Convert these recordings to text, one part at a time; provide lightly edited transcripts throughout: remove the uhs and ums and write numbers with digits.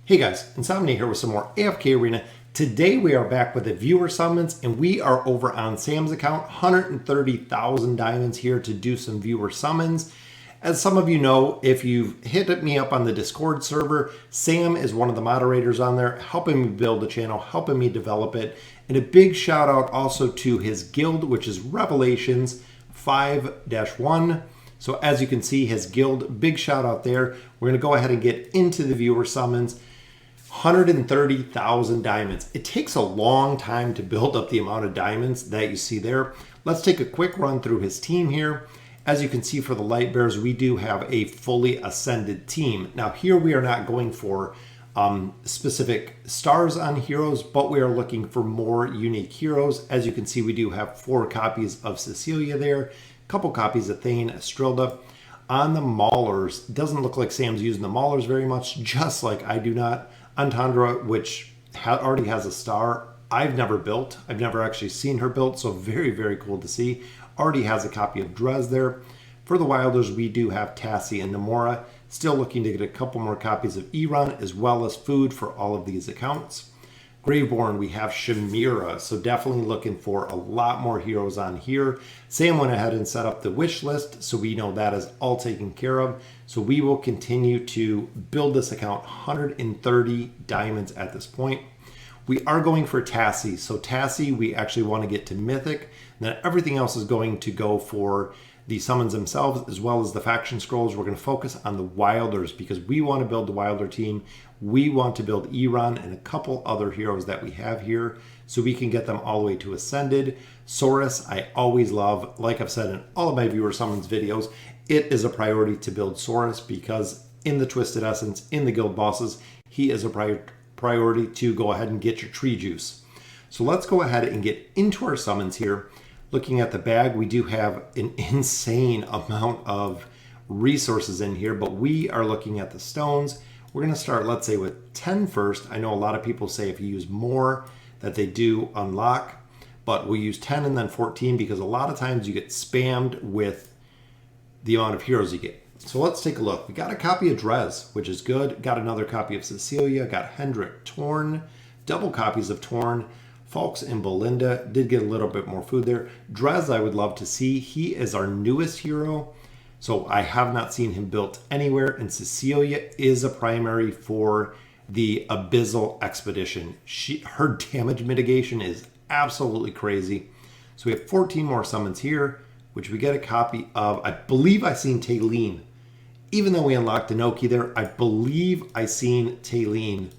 Hey guys, Insomnia here with some more AFK Arena. Today we are back with the viewer summons and we are over on Sam's account, 130,000 diamonds here to do some viewer summons. As some of you know, if you've hit me up on the Discord server, Sam is one of the moderators on there, helping me build the channel, helping me develop it. And a big shout out also to his guild, which is Revelations 5-1. So as you can see, his guild, big shout out there. We're gonna go ahead and get into the viewer summons. 130,000 diamonds. It takes a long time to build up the amount of diamonds that you see there. Let's take a quick run through his team here. As you can see for the light bears, we do have a fully ascended team. Now here we are not going for specific stars on heroes, but we are looking for more unique heroes. As you can see, we do have 4 copies of Cecilia there, a couple copies of Thane, Estrilda. On the Maulers, doesn't look like Sam's using the Maulers very much, just like I do not. Antandra, which already has a star, I've never built. I've never actually seen her built, so very, very cool to see. Already has a copy of Drez there. For the Wilders, we do have Tassie and Namora. Still looking to get a couple more copies of Iran, as well as food for all of these accounts. Graveborn, we have Shamira, so definitely looking for a lot more heroes on here. Sam went ahead and set up the wish list, so we know that is all taken care of. So we will continue to build this account, 130 diamonds at this point. We are going for Tassie. So Tassie, we actually want to get to Mythic. Then everything else is going to go for the summons themselves, as well as the faction scrolls. We're going to focus on the Wilders because we want to build the Wilder team. We want to build Iran and a couple other heroes that we have here so we can get them all the way to Ascended. Saurus, I always love. Like I've said in all of my viewer summons videos, it is a priority to build Saurus because in the Twisted Essence, in the guild bosses, he is a priority to go ahead and get your tree juice. So let's go ahead and get into our summons here. Looking at the bag, we do have an insane amount of resources in here, but we are looking at the stones. We're going to start, let's say, with 10 first. I know a lot of people say if you use more that they do unlock, but we'll use 10 and then 14 because a lot of times you get spammed with the amount of heroes you get. So let's take a look. We got a copy of Drez, which is good. Got another copy of Cecilia. Got Hendrik Torn. Double copies of Torn. Falks and Belinda. Did get a little bit more food there. Drez I would love to see. He is our newest hero. So I have not seen him built anywhere. And Cecilia is a primary for the Abyssal Expedition. Her damage mitigation is absolutely crazy. So we have 14 more summons here, which we get a copy of. I believe I seen Taylene. Even though we unlocked Inoki there, I believe I seen Taylene,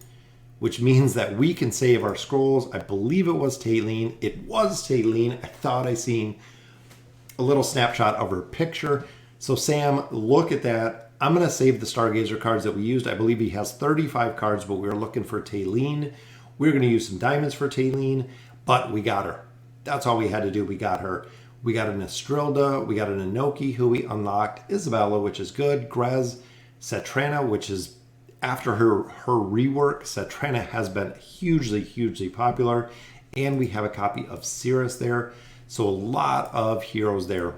which means that we can save our scrolls. I believe it was Taylene. It was Taylene. I thought I seen a little snapshot of her picture. So Sam, look at that. I'm going to save the Stargazer cards that we used. I believe he has 35 cards, but we were looking for Taylene. We're going to use some diamonds for Taylene, but we got her. That's all we had to do. We got her. We got an Estrilda. We got an Inoki, who we unlocked. Isabella, which is good. Grez. Cetrana, which is after her rework. Cetrana has been hugely, hugely popular. And we have a copy of Cirrus there. So a lot of heroes there.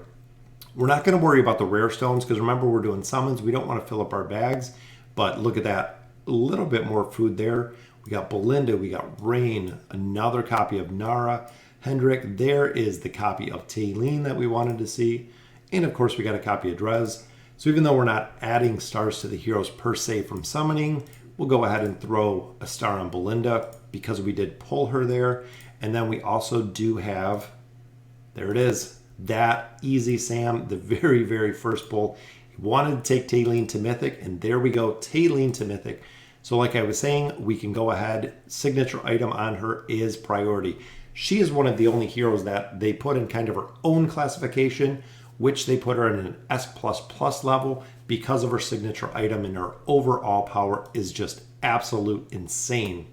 We're not going to worry about the rare stones because remember we're doing summons. We don't want to fill up our bags. But look at that. A little bit more food there. We got Belinda. We got Rain. Another copy of Nara. Hendrik. There is the copy of Taylene that we wanted to see. And of course we got a copy of Drez. So even though we're not adding stars to the heroes per se from summoning, we'll go ahead and throw a star on Belinda because we did pull her there. And then we also do have, there it is, that easy Sam, the very, very first pull. He wanted to take Taylene to Mythic, and there we go, Taylene to Mythic. So like I was saying, we can go ahead, signature item on her is priority. She is one of the only heroes that they put in kind of her own classification, which they put her in an S++ level because of her signature item, and her overall power is just absolute insane.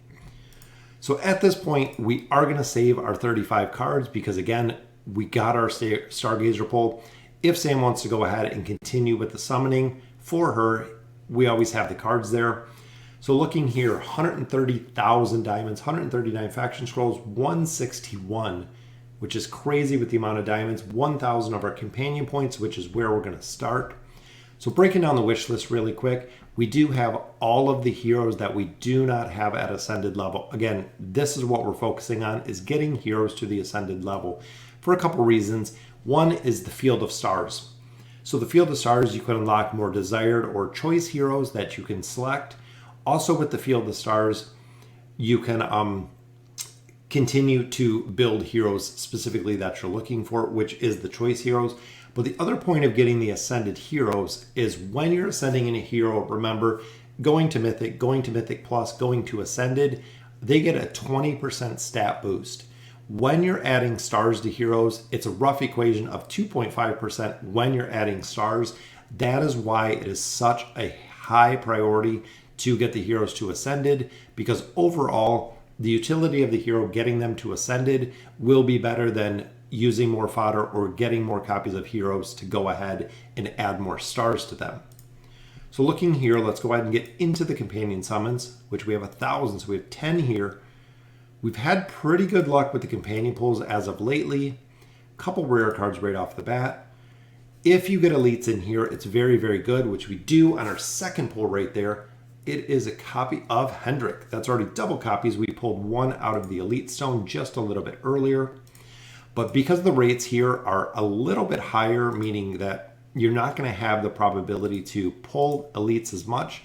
So at this point, we are going to save our 35 cards because again, we got our Stargazer pull. If Sam wants to go ahead and continue with the summoning for her, we always have the cards there. So looking here, 130,000 diamonds, 139 faction scrolls, 161, which is crazy with the amount of diamonds, 1,000 of our companion points, which is where we're going to start. So breaking down the wish list really quick, we do have all of the heroes that we do not have at Ascended level. Again, this is what we're focusing on, is getting heroes to the Ascended level for a couple reasons. One is the Field of Stars. So the Field of Stars, you can unlock more desired or choice heroes that you can select. Also with the Field of Stars, you can continue to build heroes specifically that you're looking for, which is the choice heroes. But the other point of getting the Ascended heroes is when you're ascending in a hero, remember, going to Mythic Plus, going to Ascended, they get a 20% stat boost. When you're adding stars to heroes, it's a rough equation of 2.5% when you're adding stars. That is why it is such a high priority to get the heroes to Ascended, because overall, the utility of the hero getting them to Ascended will be better than using more fodder or getting more copies of heroes to go ahead and add more stars to them. So looking here, let's go ahead and get into the companion summons, which we have 1,000, so we have 10 here. We've had pretty good luck with the companion pulls as of lately. A couple rare cards right off the bat. If you get elites in here, it's very, very good, which we do on our second pull right there. It is a copy of Hendrik. That's already double copies. We pulled one out of the Elite Stone just a little bit earlier. But because the rates here are a little bit higher, meaning that you're not going to have the probability to pull elites as much,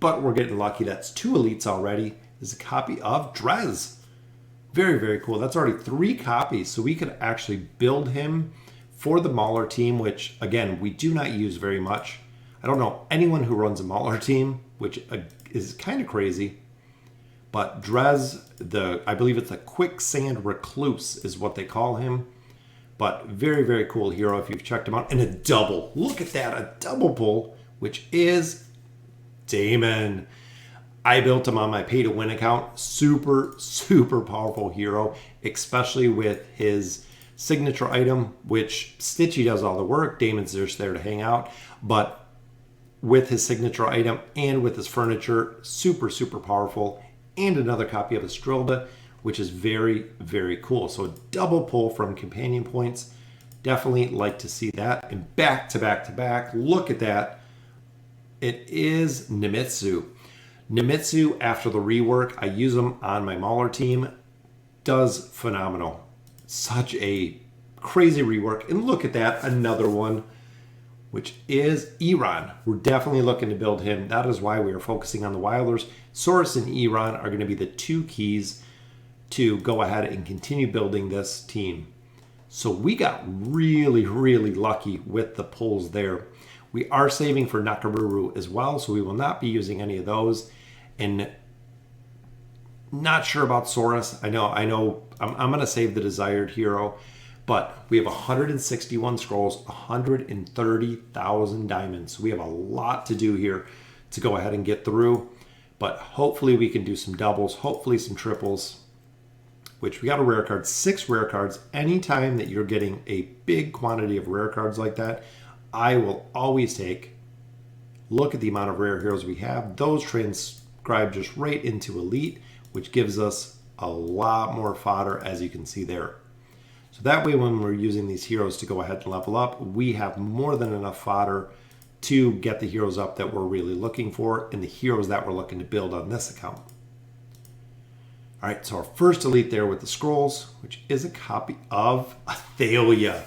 but we're getting lucky. That's 2 elites already. This is a copy of Drez. Very, very cool. That's already 3 copies, so we could actually build him for the Mauler team, which, again, we do not use very much. I don't know anyone who runs a Mauler team, which is kind of crazy. But Drez, I believe it's a Quicksand Recluse is what they call him. But very, very cool hero if you've checked him out. And a double. Look at that, a double pull, which is Damon. I built him on my pay-to-win account. Super, super powerful hero, especially with his signature item, which Stitchy does all the work. Damon's just there to hang out. But with his signature item and with his furniture, super, super powerful. And another copy of Estrilda, which is very, very cool. So a double pull from companion points. Definitely like to see that. And back to back to back. Look at that. It is Nimitsu. Nimitsu, after the rework, I use him on my Mauler team. Does phenomenal. Such a crazy rework. And look at that, another one, which is Iran. We're definitely looking to build him. That is why we are focusing on the Wilders. Source and Iran are going to be the 2 keys to go ahead and continue building this team. So we got really, really lucky with the pulls there. We are saving for Nakamuru as well, so we will not be using any of those. And not sure about Saurus. I know I'm going to save the desired hero. But we have 161 scrolls, 130,000 diamonds. We have a lot to do here to go ahead and get through. But hopefully we can do some doubles, hopefully some triples, which we got a rare card, 6 rare cards. Anytime that you're getting a big quantity of rare cards like that, I will always take. Look at the amount of rare heroes we have. Those transcribe just right into Elite, which gives us a lot more fodder, as you can see there. So that way, when we're using these heroes to go ahead and level up, we have more than enough fodder to get the heroes up that we're really looking for and the heroes that we're looking to build on this account. All right, so our first elite there with the scrolls, which is a copy of Athalia.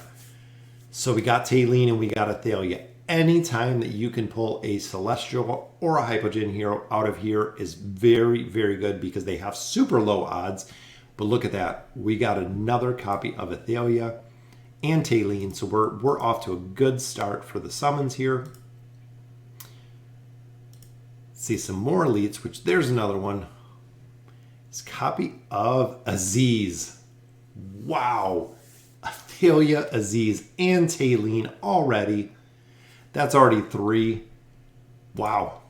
So we got Taylene and we got Athalia. Anytime that you can pull a Celestial or a Hypogean hero out of here is very, very good because they have super low odds. But look at that. We got another copy of Athalia and Taylene. So we're off to a good start for the summons here. See some more elites, which there's another one. It's a copy of Aziz. Wow. Athalia, Aziz, and Taylene already. That's already 3. Wow.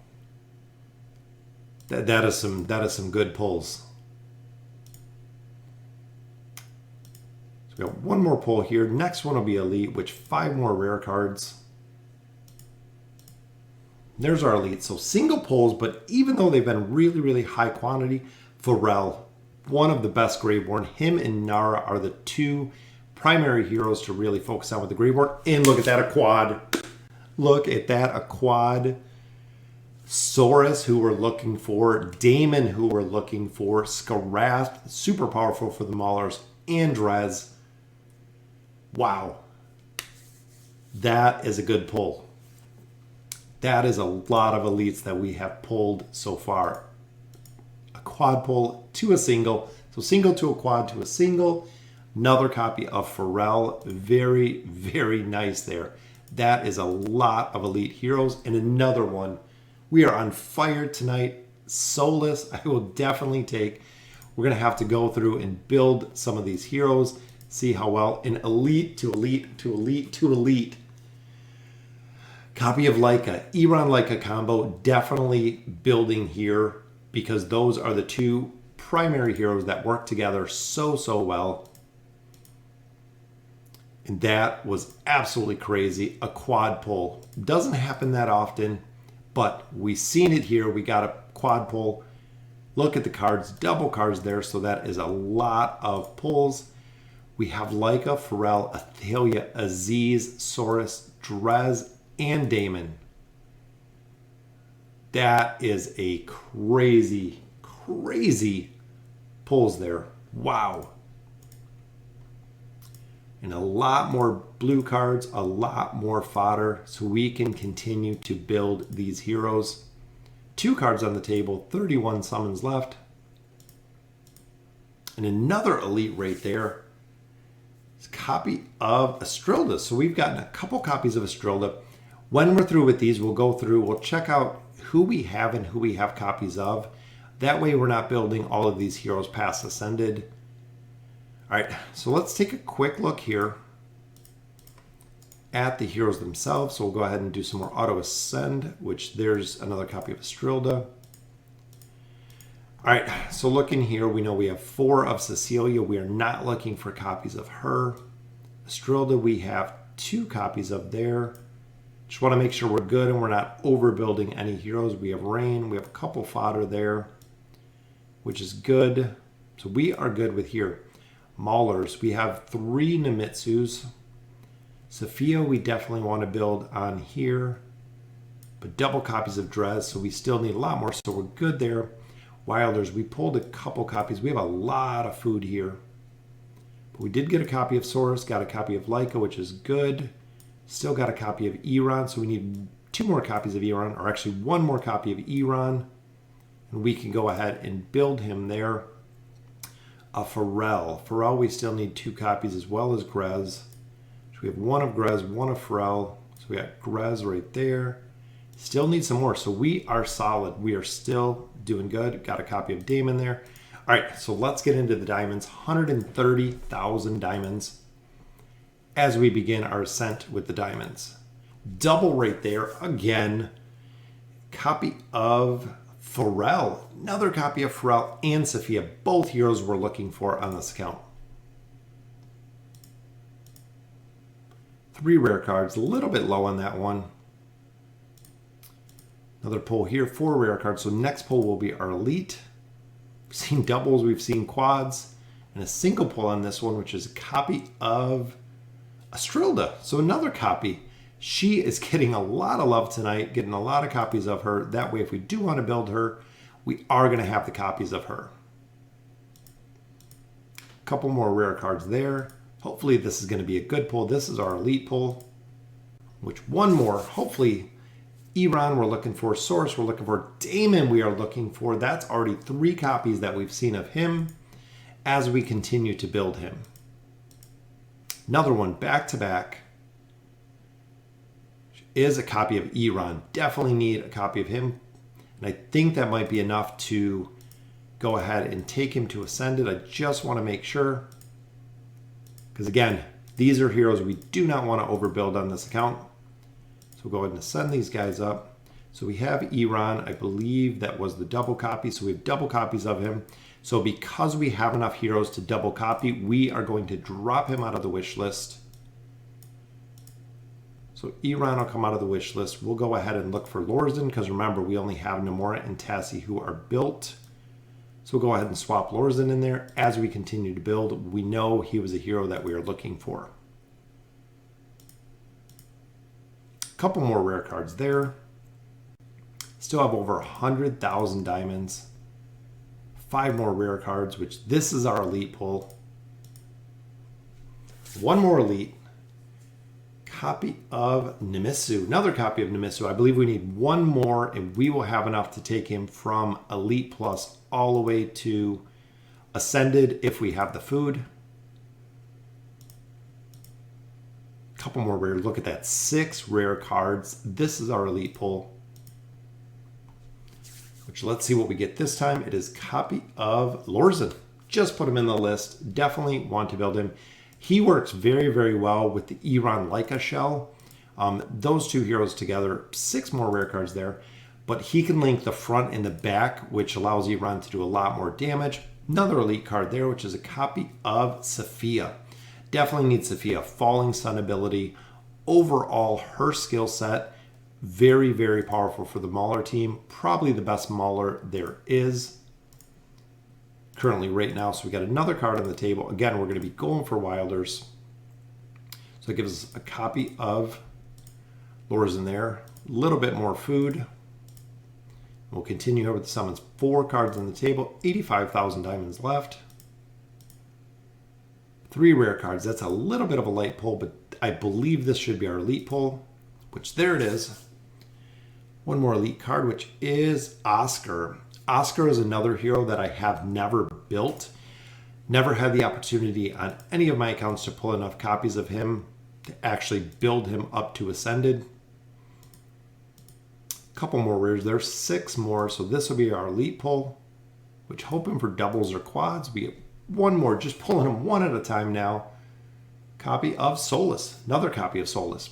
That is some good pulls. So we got one more pull here. Next one will be Elite, which 5 more rare cards. There's our Elite. So single pulls, but even though they've been really, really high quantity, Pharrell, one of the best Graveborn. Him and Nara are the 2 primary heroes to really focus on with the Graveborn. And look at that, a quad. Look at that, a quad. Saurus, who we're looking for. Damon, who we're looking for. Skarath, super powerful for the Maulers. And Drez. Wow. That is a good pull. That is a lot of elites that we have pulled so far. A quad pull to a single. So single to a quad to a single. Another copy of Pharrell. Very, very nice there. That is a lot of elite heroes. And another one. We are on fire tonight. Solus, I will definitely take. We're going to have to go through and build some of these heroes. See how well. An elite to elite to elite to elite. Copy of Leica. Iran Leica combo. Definitely building here because those are the two primary heroes that work together so well. And that was absolutely crazy. A quad pull. Doesn't happen that often, but we've seen it here. We got a quad pull. Look at the cards. Double cards there, so that is a lot of pulls. We have Leica, Pharrell, Athalia, Aziz, Saurus, Drez, and Damon. That is a crazy pulls there. Wow. And a lot more blue cards, a lot more fodder, so we can continue to build these heroes. 2 cards on the table, 31 summons left. And another elite right there. It's a copy of Astrilda. So we've gotten a couple copies of Astrilda. When we're through with these, we'll go through, we'll check out who we have and who we have copies of. That way we're not building all of these heroes past Ascended. All right, so let's take a quick look here at the heroes themselves. So we'll go ahead and do some more auto ascend, which there's another copy of Astrilda. All right, so looking here, we know we have 4 of Cecilia. We are not looking for copies of her. Astrilda, we have 2 copies of there. Just want to make sure we're good and we're not overbuilding any heroes. We have Rain, we have a couple fodder there, which is good. So we are good with here. Maulers, we have 3 Nimitsus. Sophia, we definitely want to build on here. But double copies of Drez, so we still need a lot more, so we're good there. Wilders, we pulled a couple copies. We have a lot of food here. But we did get a copy of Saurus, got a copy of Leica, which is good. Still got a copy of Iran, so we need 2 more copies of Iran, or actually 1 more copy of Iran. And we can go ahead and build him there. A Pharrell. Pharrell, we still need 2 copies as well as Grez. So we have 1 of Grez, 1 of Pharrell. So we got Grez right there. Still need some more. So we are solid. We are still doing good. Got a copy of Damon there. All right, so let's get into the diamonds. 130,000 diamonds as we begin our ascent with the diamonds. Double right there again. Copy of Pharrell. Another copy of Pharrell and Sophia. Both heroes we're looking for on this account. 3 rare cards. A little bit low on that one. Another pull here. 4 rare cards. So next pull will be our elite. We've seen doubles. We've seen quads. And a single pull on this one, which is a copy of Astrilda. So another copy. She is getting a lot of love tonight, getting a lot of copies of her. That way, if we do want to build her, we are going to have the copies of her. A couple more rare cards there. Hopefully, this is going to be a good pull. This is our elite pull, which 1 more. Hopefully, Iran we're looking for. Source we're looking for. Damon we are looking for. That's already 3 copies that we've seen of him as we continue to build him. Another one back to back is a copy of Iran. Definitely need a copy of him. And I think that might be enough to go ahead and take him to Ascended. I just want to make sure. Because again, these are heroes we do not want to overbuild on this account. So we'll go ahead and send these guys up. So we have Iran. I believe that was the double copy. So we have double copies of him. So because we have enough heroes to double copy, we are going to drop him out of the wish list. So Iran will come out of the wish list. We'll go ahead and look for Lorzen because remember, we only have Namora and Tassie who are built. So we'll go ahead and swap Lorzen in there as we continue to build. We know he was a hero that we are looking for. couple more rare cards there. Still have over 100,000 diamonds. 5 more rare cards, which this is our elite pull. One more elite. Copy of Nimisu. Another copy of Nimisu. I believe we need one more and we will have enough to take him from Elite Plus all the way to Ascended if we have the food. Couple more rare. Look at that. 6 rare cards. This is our elite pull. Which let's see what we get this time. It is copy of Lorzen. Just put him in the list. Definitely want to build him. He works very, very well with the Iran Leica shell. Those two heroes together, 6 more rare cards there. But he can link the front and the back, which allows Iran to do a lot more damage. Another elite card there, which is a copy of Sophia. Definitely need Sophia. Falling Sun ability. Overall, her skill set, very, very powerful for the Mauler team. Probably the best Mauler there is currently right now. So we got another card on the table. Again, we're going to be going for Wilders. So it gives us a copy of Lorzen there. A little bit more food. We'll continue over the summons. 4 cards on the table. 85,000 diamonds left. 3 rare cards. That's a little bit of a light pull, but I believe this should be our elite pull, which there it is. One more elite card, which is Oscar. Oscar is another hero that I have never built. Never had the opportunity on any of my accounts to pull enough copies of him to actually build him up to Ascended. Couple more rares there, 6 more. So this will be our elite pull, which hoping for doubles or quads. We get one more, just pulling them one at a time now. Copy of Solus, another copy of Solus.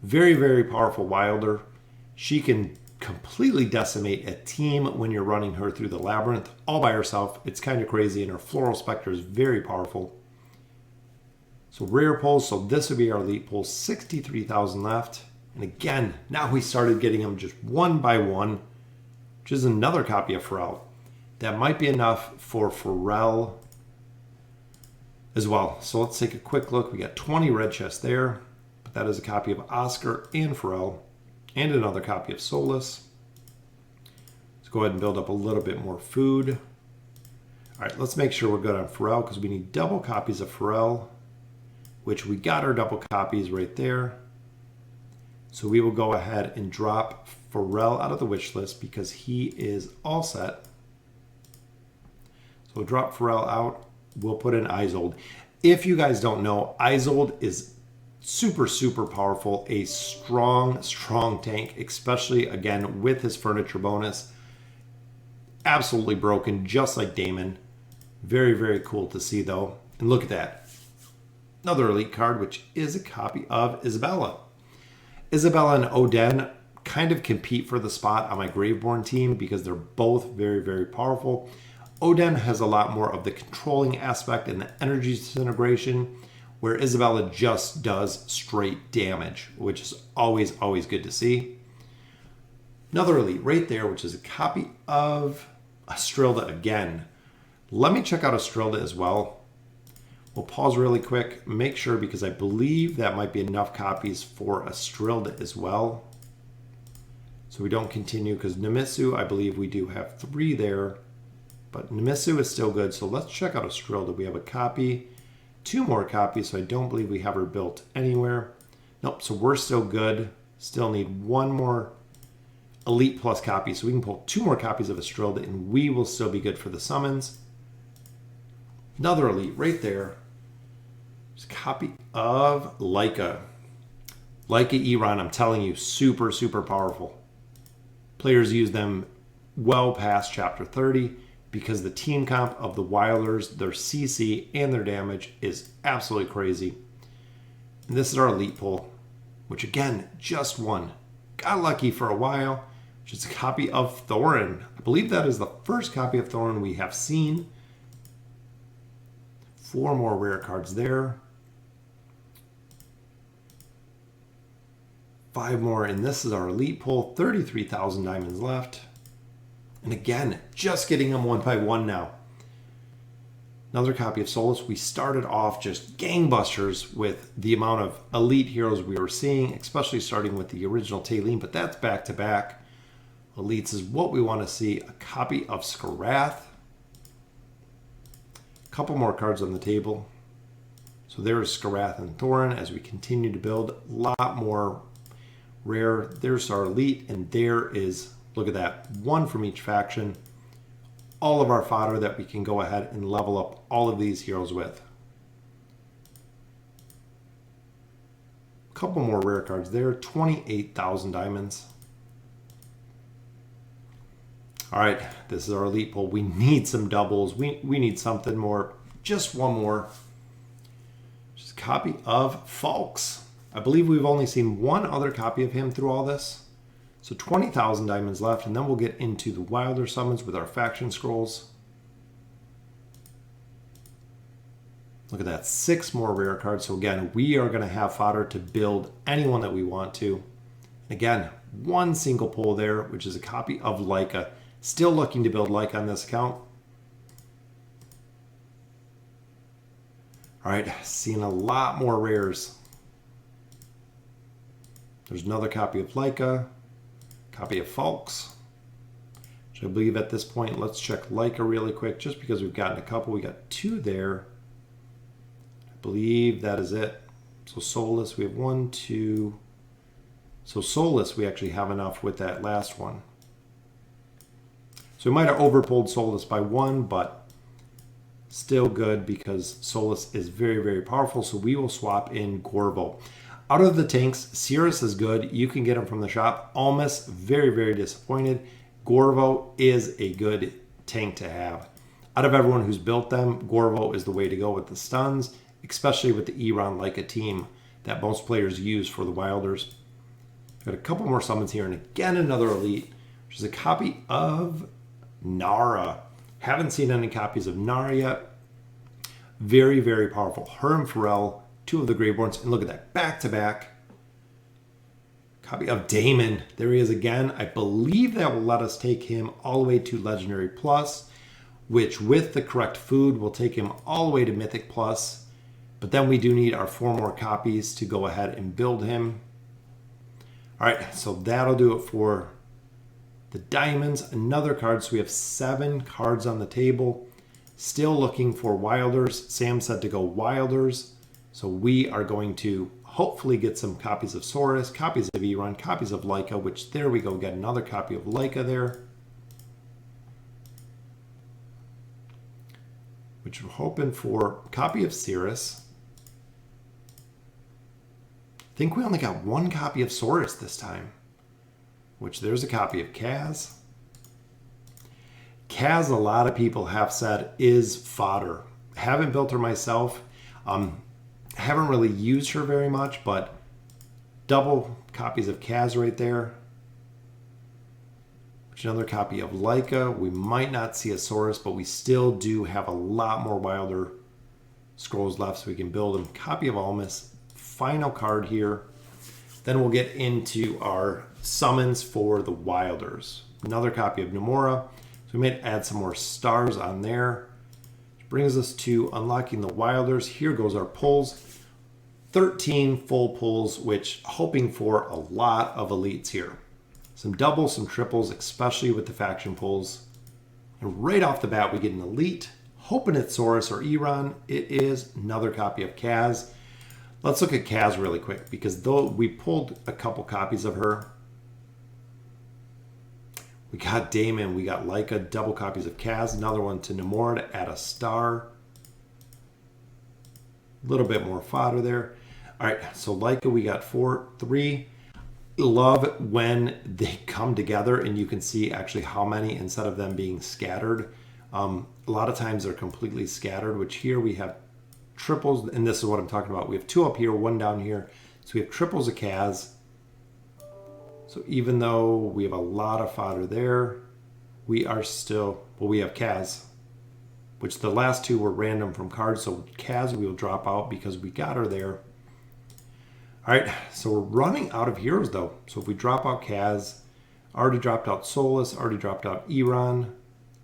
Very, very powerful Wilder. She can completely decimate a team when you're running her through the labyrinth all by herself. It's kind of crazy, and her Floral Spectre is very powerful. So rare pulls, so this would be our elite pull, 63,000 left. And again, now we started getting them just one by one, which is another copy of Pharrell. That might be enough for Pharrell as well. So let's take a quick look. We got 20 red chests there, but that is a copy of Oscar and Pharrell, and another copy of Solus. Let's go ahead and build up a little bit more food. All right, let's make sure we're good on Pharrell because we need double copies of Pharrell, which we got our double copies right there. So we will go ahead and drop Pharrell out of the wish list because he is all set. So we'll drop Pharrell out. We'll put in Isolde. If you guys don't know, Isolde is super, super powerful. A strong, strong tank, especially, again, with his furniture bonus. Absolutely broken, just like Damon. Very, very cool to see, though. And look at that. Another elite card, which is a copy of Isabella. Isabella and Oden kind of compete for the spot on my Graveborn team because they're both very, very powerful. Oden has a lot more of the controlling aspect and the energy disintegration, where Isabella just does straight damage, which is always, always good to see. Another elite right there, which is a copy of Astrilda again. Let me check out Astrilda as well. We'll pause really quick, make sure, because I believe that might be enough copies for Astrilda as well. So we don't continue, because Nimisu, I believe we do have 3 there. But Nimisu is still good, so let's check out Astrilda. We have a copy, 2 more copies, so I don't believe we have her built anywhere. Nope, so we're still good. Still need 1 more Elite Plus copy, so we can pull 2 more copies of Astrilda, and we will still be good for the summons. Another elite right there. Just a copy of Leica. Leica Iran, I'm telling you, super, super powerful. Players use them well past Chapter 30 because the team comp of the Wilders, their CC, and their damage is absolutely crazy. And this is our elite pull, which again, just one. Got lucky for a while, which is a copy of Thorin. I believe that is the first copy of Thorin we have seen. 4 more rare cards there. 5 more, and this is our elite pull. 33,000 diamonds left. And again, just getting them one by one now. Another copy of Solus. We started off just gangbusters with the amount of elite heroes we were seeing, especially starting with the original Taylene, but that's back to back. Elites is what we want to see. A copy of Skarath. A couple more cards on the table. So there's Skarath and Thorin as we continue to build. A lot more rare. There's our elite, and there is, look at that, one from each faction. All of our fodder that we can go ahead and level up all of these heroes with. A couple more rare cards there, 28,000 diamonds. All right, this is our elite pool. We need some doubles. We need something more, just one more. Just a copy of Falks. I believe we've only seen one other copy of him through all this. So 20,000 diamonds left, and then we'll get into the wilder summons with our faction scrolls. Look at that, 6 more rare cards. So again, we are going to have fodder to build anyone that we want to. Again, one single pull there, which is a copy of Leica. Still looking to build Leica on this account. All right, seeing a lot more rares. There's another copy of Leica. Copy of Falks, which I believe at this point, let's check Leica really quick, just because we've gotten a couple. We got 2 there. I believe that is it. So Solus, we have 1, 2. So Solus, we actually have enough with that last one. So we might have overpulled Solus by 1, but still good because Solus is very, very powerful. So we will swap in Gorvo. Out of the tanks, Cirrus is good. You can get him from the shop. Almas, very, very disappointed. Gorvo is a good tank to have. Out of everyone who's built them, Gorvo is the way to go with the stuns, especially with the Iran Leica team that most players use for the Wilders. Got a couple more summons here, and again, another elite, which is a copy of Nara. Haven't seen any copies of Nara yet. Very, very powerful. Her and Pharrell, 2 of the Greyborns, and look at that, back-to-back. Copy of Daemon. There he is again. I believe that will let us take him all the way to Legendary Plus, which with the correct food will take him all the way to Mythic Plus. But then we do need our 4 more copies to go ahead and build him. All right, so that'll do it for the diamonds. Another card, so we have 7 cards on the table. Still looking for Wilders. Sam said to go Wilders. So we are going to hopefully get some copies of Saurus, copies of Iran, copies of Leica, which there we go, get another copy of Leica there. Which we're hoping for a copy of Cirrus. I think we only got 1 copy of Saurus this time, which there's a copy of Kaz. Kaz, a lot of people have said, is fodder. Haven't built her myself. Haven't really used her very much, but double copies of Kaz right there. Which another copy of Leica. We might not see a Saurus, but we still do have a lot more wilder scrolls left, so we can build them. Copy of Almas. Final card here. Then we'll get into our summons for the Wilders. Another copy of Namora. So we might add some more stars on there. Brings us to unlocking the Wilders. Here goes our pulls. 13 full pulls, which hoping for a lot of elites here. Some doubles, some triples, especially with the faction pulls. And right off the bat, we get an elite. Hoping it's Saurus or Iran. It is another copy of Kaz. Let's look at Kaz really quick, because though we pulled a couple copies of her, we got Daemon, we got Leica, double copies of Kaz, another one to Namora to add a star. A little bit more fodder there. All right, so Leica, we got 3. Love when they come together and you can see actually how many instead of them being scattered. A lot of times they're completely scattered, which here we have triples, and this is what I'm talking about. We have 2 up here, 1 down here. So we have triples of Kaz. So even though we have a lot of fodder there, we are still, well, we have Kaz, which the last 2 were random from cards. So Kaz we will drop out because we got her there. All right, so we're running out of heroes though. So if we drop out Kaz, already dropped out Solus, already dropped out Iran.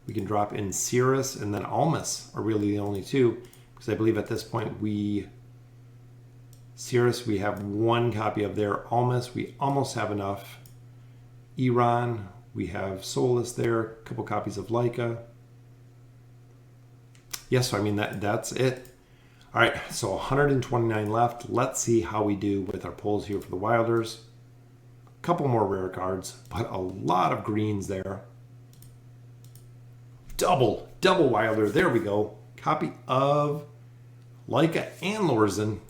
We can drop in Cirrus and then Almas are really the only two, because I believe at this point Cirrus we have one copy of there. Almas we almost have enough. Iran we have Solus there, a couple copies of Leica. Yes, so I mean that's it. All right, so 129 left. Let's see how we do with our pulls here for the Wilders. A couple more rare cards, but a lot of greens there. Double Wilder. There we go. Copy of Leica and Lorzen.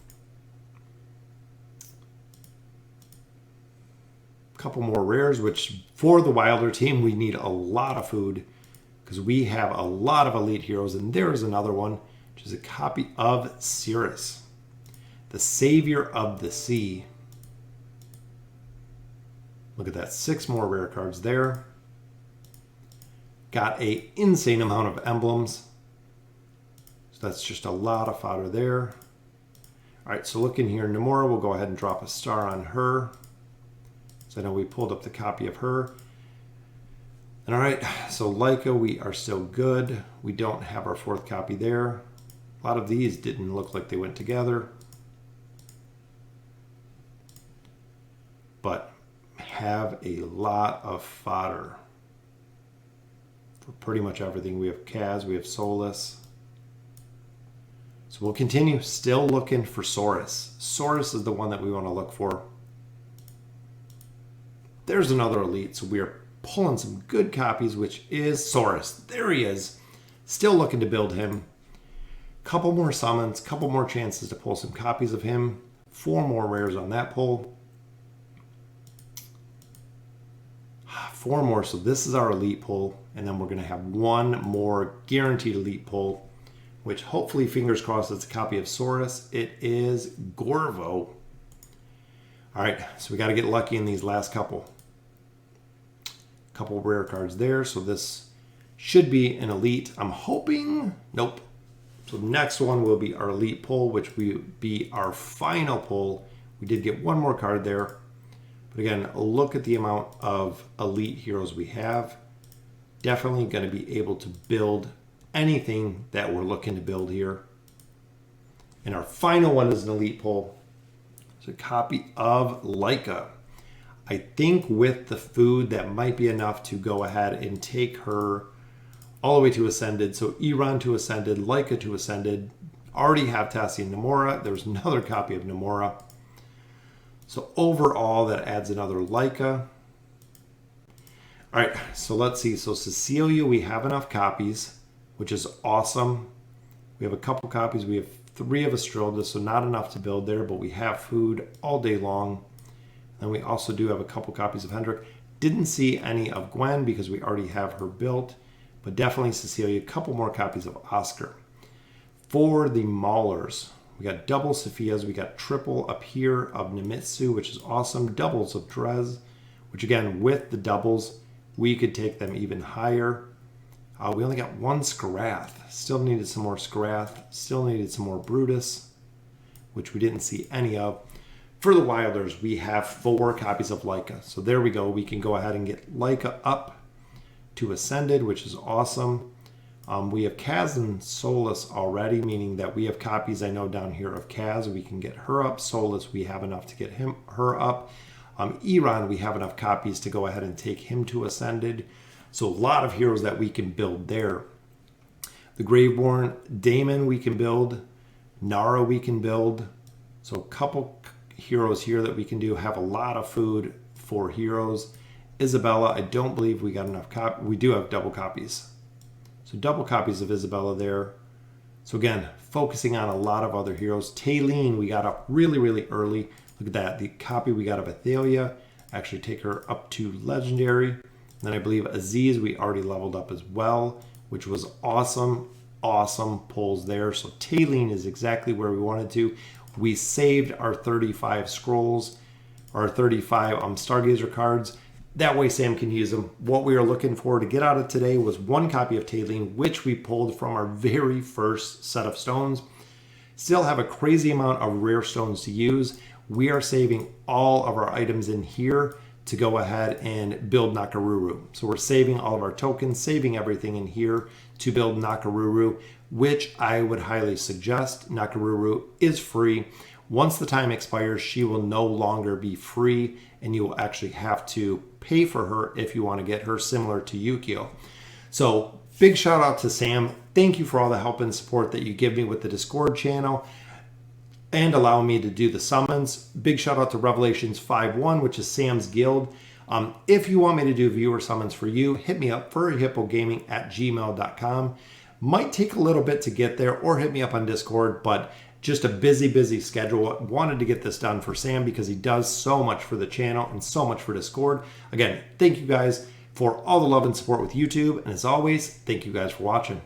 Couple more rares, which for the Wilder team, we need a lot of food because we have a lot of elite heroes. And there's another one, which is a copy of Cirrus, the Savior of the Sea. Look at that, 6 more rare cards there. Got an insane amount of emblems. So that's just a lot of fodder there. All right, so look in here. Nomura, we'll go ahead and drop a star on her. So I know we pulled up the copy of her. And all right, so Leica, we are still good. We don't have our 4th copy there. A lot of these didn't look like they went together. But have a lot of fodder for pretty much everything. We have Kaz, we have Solus. So we'll continue still looking for Saurus. Saurus is the one that we want to look for. There's another elite, so we are pulling some good copies, which is Saurus. There he is. Still looking to build him. Couple more summons, couple more chances to pull some copies of him. 4 more rares on that pull. 4 more, so this is our elite pull, and then we're going to have 1 more guaranteed elite pull, which hopefully, fingers crossed, it's a copy of Saurus. It is Gorvo. All right, so we got to get lucky in these last couple rare cards there. So this should be an elite. I'm hoping, nope. So the next one will be our elite pull, which will be our final pull. We did get 1 more card there. But again, look at the amount of elite heroes we have. Definitely going to be able to build anything that we're looking to build here. And our final one is an elite pull. It's a copy of Leica. I think with the food, that might be enough to go ahead and take her all the way to Ascended. So Iran to Ascended, Leica to Ascended. Already have Tassie and Nomura. There's another copy of Nomura. So overall, that adds another Leica. All right, so let's see. So Cecilia, we have enough copies, which is awesome. We have a couple copies. We have 3 of Estrelda, so not enough to build there, but we have food all day long. And we also do have a couple copies of Hendrik. Didn't see any of Gwen because we already have her built, but definitely Cecilia, a couple more copies of Oscar. For the Maulers, we got double Sophia's, we got triple up here of Nemitsu, which is awesome. Doubles of Drez, which again, with the doubles, we could take them even higher. We only got 1 Scarath. Still needed some more Scarath. Still needed some more Brutus, which we didn't see any of. For the Wilders, we have 4 copies of Leica. So there we go. We can go ahead and get Leica up to Ascended, which is awesome. We have Kaz and Solus already, meaning that we have copies, I know, down here of Kaz. We can get her up. Solus, we have enough to get her up. Iran, we have enough copies to go ahead and take him to Ascended. So a lot of heroes that we can build there. The Graveborn, Damon we can build. Nara we can build. So a couple heroes here that we can do. Have a lot of food for heroes. Isabella, I don't believe we got enough copies. We do have double copies. So double copies of Isabella there. So again, focusing on a lot of other heroes. Taylene, we got up really, really early. Look at that. The copy we got of Athalia. Actually take her up to Legendary. Then I believe Aziz we already leveled up as well, which was awesome. Awesome pulls there. So Taylene is exactly where we wanted to. We saved our 35 scrolls, or 35 Stargazer cards. That way Sam can use them. What we are looking for to get out of today was 1 copy of Taylene, which we pulled from our very first set of stones. Still have a crazy amount of rare stones to use. We are saving all of our items in here to go ahead and build Nakaruru. So we're saving all of our tokens, saving everything in here to build Nakaruru, which I would highly suggest. Nakaruru is free. Once the time expires, she will no longer be free, and you will actually have to pay for her if you want to get her, similar to Yukio. So big shout out to Sam. Thank you for all the help and support that you give me with the Discord channel and allowing me to do the summons. Big shout out to Revelations 5.1, which is Sam's guild. If you want me to do viewer summons for you, hit me up, furryhippogaming@gmail.com. Might take a little bit to get there, or hit me up on Discord, but just a busy schedule. Wanted to get this done for Sam because he does so much for the channel and so much for Discord. Again, thank you guys for all the love and support with YouTube. And as always, thank you guys for watching.